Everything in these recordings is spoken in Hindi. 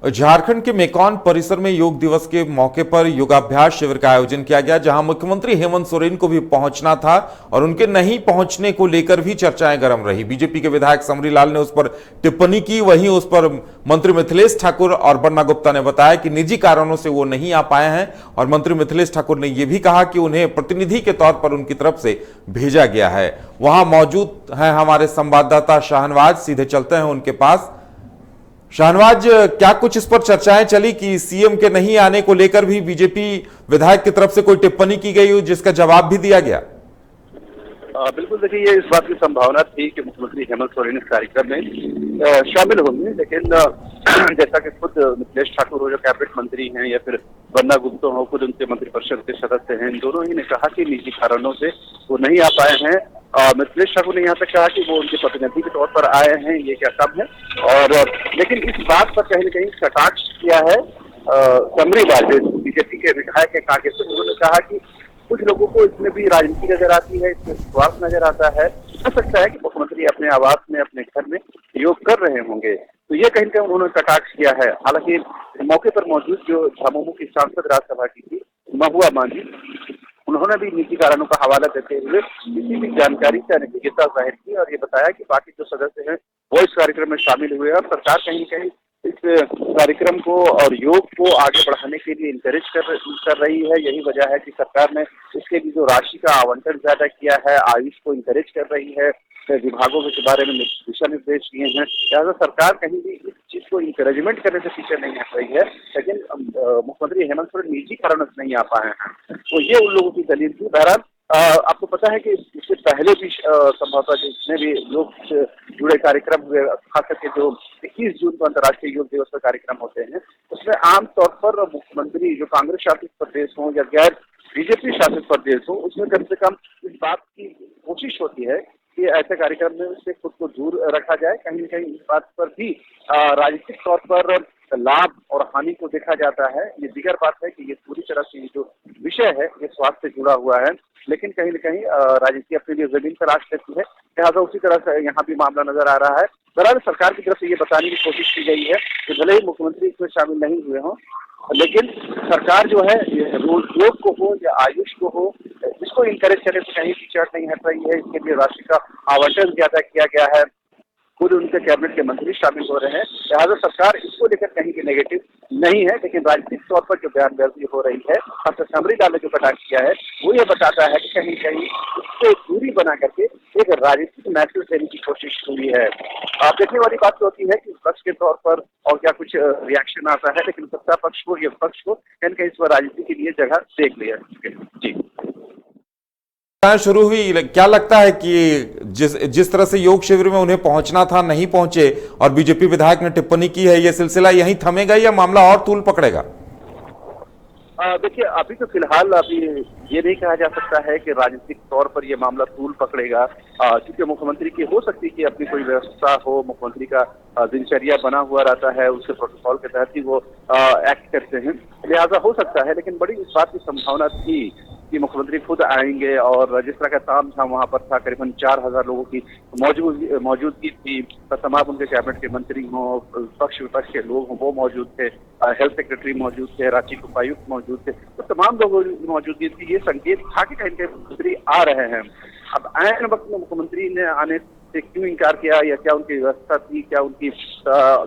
झारखंड के मेकॉन परिसर में योग दिवस के मौके पर योगाभ्यास शिविर का आयोजन किया गया, जहां मुख्यमंत्री हेमंत सोरेन को भी पहुंचना था और उनके नहीं पहुंचने को लेकर भी चर्चाएं गर्म रही। बीजेपी के विधायक समरीलाल ने उस पर टिप्पणी की, वहीं उस पर मंत्री मिथिलेश ठाकुर और बन्ना गुप्ता ने बताया कि निजी कारणों से वो नहीं आ पाए हैं और मंत्री मिथिलेश ठाकुर ने यह भी कहा कि उन्हें प्रतिनिधि के तौर पर उनकी तरफ से भेजा गया है। वहां मौजूद हैं हमारे संवाददाता शाहनवाज, सीधे चलते हैं उनके पास। शाहनवाज, क्या कुछ इस पर चर्चाएं चली कि सीएम के नहीं आने को लेकर भी बीजेपी विधायक की तरफ से कोई टिप्पणी की गई हो जिसका जवाब भी दिया गया? बिल्कुल, देखिए, ये इस बात की संभावना थी कि मुख्यमंत्री हेमंत सोरेन इस कार्यक्रम में शामिल होंगे, लेकिन जैसा कि खुद मिथिलेश ठाकुर हो, जो कैबिनेट मंत्री हैं, या फिर बन्ना गुप्ता हो, खुद उनके मंत्रिपरिषद के सदस्य हैं, इन दोनों ही ने कहा कि निजी कारणों से वो नहीं आ पाए हैं। मिथिलेश ठाकुर ने यहाँ तक कहा कि वो उनके प्रतिनिधि के तौर पर आए हैं, ये क्या कम है। और लेकिन इस बात पर कहीं न कहीं कटाक्ष किया है समरीलाल, बीजेपी के विधायक है कांग्रेस से। उन्होंने कहा कि कुछ लोगों को इसमें भी राजनीति नजर आती है, इसमें स्वार्थ नजर आता है। हो सकता है कि मुख्यमंत्री अपने आवास में, अपने घर में योग कर रहे होंगे, तो ये कहीं न कहीं उन्होंने कटाक्ष किया है। हालांकि मौके पर मौजूद जो झामुमो की सांसद राज्यसभा की थी, महुआ मांझी, उन्होंने भी निजी कारणों का हवाला देते हुए किसी भी जानकारी से अनभिज्ञता जाहिर की और ये बताया कि बाकी जो सदस्य हैं वो इस कार्यक्रम में शामिल हुए और सरकार कहीं न कहीं इस कार्यक्रम को और योग को आगे बढ़ाने के लिए इंकरेज कर रही है। यही वजह है कि सरकार ने इसके लिए जो राशि का आवंटन ज्यादा किया है, आयुष को इंकरेज कर रही है, विभागों के बारे में दिशा निर्देश दिए हैं। लिहाजा सरकार कहीं भी इस चीज को इंकरेजमेंट करने से पीछे नहीं हट रही है, लेकिन मुख्यमंत्री हेमंत सोरेन निजी कारणों से नहीं आ पाए हैं, तो ये उन लोगों की दलील थी। बहरहाल आपको पता है कि इससे पहले भी संभवतः जितने भी योग से जुड़े कार्यक्रम हुए, खास करके जो 21 जून को अंतर्राष्ट्रीय योग दिवस का कार्यक्रम होते हैं, उसमें आमतौर पर मुख्यमंत्री जो कांग्रेस शासित प्रदेश हो या गैर बीजेपी शासित प्रदेश हो, उसमें कम से कम इस बात की कोशिश होती है कि ऐसे कार्यक्रम में से खुद को दूर रखा जाए। कहीं न कहीं इस बात पर भी राजनीतिक तौर पर लाभ और हानि को देखा जाता है। ये दीगर बात है कि ये पूरी तरह से जो विषय है ये स्वास्थ्य से जुड़ा हुआ है, लेकिन कहीं न कहीं राजनीति अपने लिए जमीन तलाश करती है। लिहाजा उसी तरह से यहाँ भी मामला नजर आ रहा है। बहरहाल सरकार की तरफ से ये बताने की कोशिश की गई है कि भले ही मुख्यमंत्री इसमें शामिल नहीं हुए हों, लेकिन सरकार जो है योग को हो या आयुष को हो, इसको इंकरेज करने से कहीं पीछे नहीं हट रही है। इसके लिए राशि का आवंटन ज्यादा किया गया है, खुद उनके कैबिनेट के मंत्री शामिल हो रहे हैं। लिहाजा सरकार इसको लेकर कहीं भी नेगेटिव नहीं है, लेकिन राजनीतिक तौर पर जो बयानबाजी हो रही है, खासकर समरीलाल ने जो कटाक्ष किया है, वो ये बताता है कि कहीं कहीं उससे दूरी बना करके एक राजनीतिक मैसेज देने की कोशिश हुई है। आप देखने वाली बात तो होती है कि पक्ष के तौर पर और क्या कुछ रिएक्शन आता है, लेकिन सत्ता पक्ष को, ये पक्ष को कहीं कहीं इस पर राजनीति के लिए जगह देख लिया जी। शुरू हुई, क्या लगता है कि जिस तरह से योग शिविर में उन्हें पहुंचना था, नहीं पहुंचे और बीजेपी विधायक ने टिप्पणी की है, यह सिलसिला यहीं थमेगा या मामला और तूल पकड़ेगा? देखिए, अभी तो फिलहाल अभी ये नहीं कहा जा सकता है कि राजनीतिक तौर पर ये मामला तूल पकड़ेगा, क्योंकि मुख्यमंत्री की हो सकती है कि अपनी कोई व्यवस्था हो, मुख्यमंत्री का दिनचर्या बना हुआ रहता है, उसके प्रोटोकॉल के तहत ही वो एक्ट करते हैं, लिहाजा हो सकता है। लेकिन बड़ी इस बात की संभावना थी कि मुख्यमंत्री खुद आएंगे और जिस तरह का तामझाम वहां पर था, करीबन 4000 लोगों की मौजूदगी थी, तमाम उनके कैबिनेट के मंत्री हों, पक्ष विपक्ष के लोग हों, वो मौजूद थे, हेल्थ सेक्रेटरी मौजूद थे, रांची के उपायुक्त मौजूद थे, तो तमाम लोगों की मौजूदगी थी। ये संकेत था कि कहीं कहीं मुख्यमंत्री आ रहे हैं। अब ऐन वक्त में मुख्यमंत्री ने आने से क्यों इनकार किया, या क्या उनकी व्यवस्था थी, क्या उनकी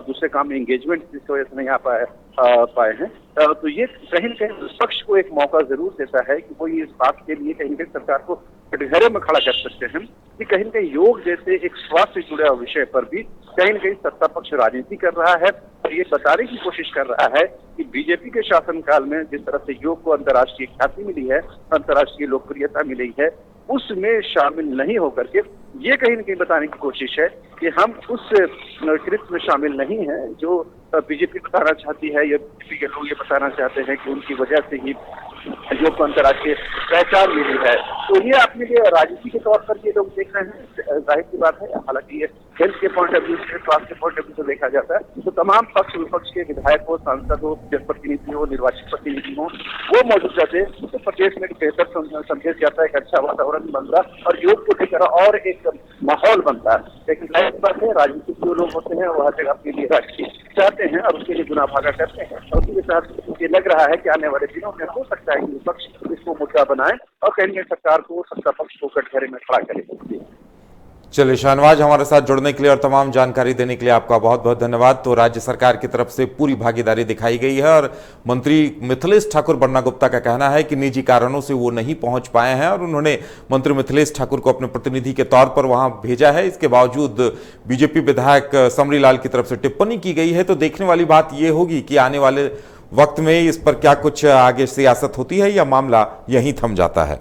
दूसरे काम में एंगेजमेंट जिसकी वजह से नहीं आ पाए हैं, तो ये कहीं न कहीं पक्ष को एक मौका जरूर देता है कि वो इस बात के लिए कहीं न कहीं सरकार को कटघरे में खड़ा कर सकते हैं कि कहीं न कहीं योग जैसे एक स्वास्थ्य से जुड़े विषय पर भी कहीं न कहीं सत्ता पक्ष राजनीति कर रहा है और ये बताने की कोशिश कर रहा है कि बीजेपी के शासनकाल में जिस तरह से योग को अंतर्राष्ट्रीय ख्याति मिली है, अंतर्राष्ट्रीय लोकप्रियता मिली है, उसमें शामिल नहीं होकर के ये कहीं न कहीं बताने की कोशिश है कि हम उस कृत्य में शामिल नहीं हैं जो बीजेपी बताना चाहती है, या बीजेपी के लोग ये बताना चाहते हैं कि उनकी वजह से ही योग को अंतर्राष्ट्रीय पहचान मिली है। तो ये अपने लिए राजनीति के तौर पर ये लोग देख रहे हैं, जाहिर सी बात है। हालांकि ये हेल्थ के पॉइंट ऑफ व्यू से, स्वास्थ्य के पॉइंट ऑफ व्यू से देखा जाता है तो तमाम पक्ष विपक्ष के विधायक हो, सांसद हो, जनप्रतिनिधि हो, निर्वाचित प्रतिनिधि हो, वो मौजूद रहते हैं तो प्रदेश में एक बेहतर संदेश जाता है, एक अच्छा वातावरण बनता है और योग को लेकर और एक माहौल बनता है। लेकिन जाहिर सी बात है, राजनीतिक जो लोग होते हैं वो हर जगह अपने लिए राजनीति चाहते हैं और उसके लिए गुना भागा करते हैं और उसके साथ ये लग रहा है कि आने वाले दिनों में हो सकता है कि विपक्ष इसको मुद्दा बनाए और कहीं सरकार को, सत्ता पक्ष को कटघरे में खड़ा करे। चलिए शाहनवाज, हमारे साथ जुड़ने के लिए और तमाम जानकारी देने के लिए आपका बहुत बहुत धन्यवाद। तो राज्य सरकार की तरफ से पूरी भागीदारी दिखाई गई है और मंत्री मिथिलेश ठाकुर बन्ना गुप्ता का कहना है कि निजी कारणों से वो नहीं पहुंच पाए हैं और उन्होंने मंत्री मिथिलेश ठाकुर को अपने प्रतिनिधि के तौर पर वहां भेजा है। इसके बावजूद बीजेपी विधायक समरी लाल की तरफ से टिप्पणी की गई है। तो देखने वाली बात यह होगी कि आने वाले वक्त में इस पर क्या कुछ आगे सियासत होती है या मामला यहीं थम जाता है।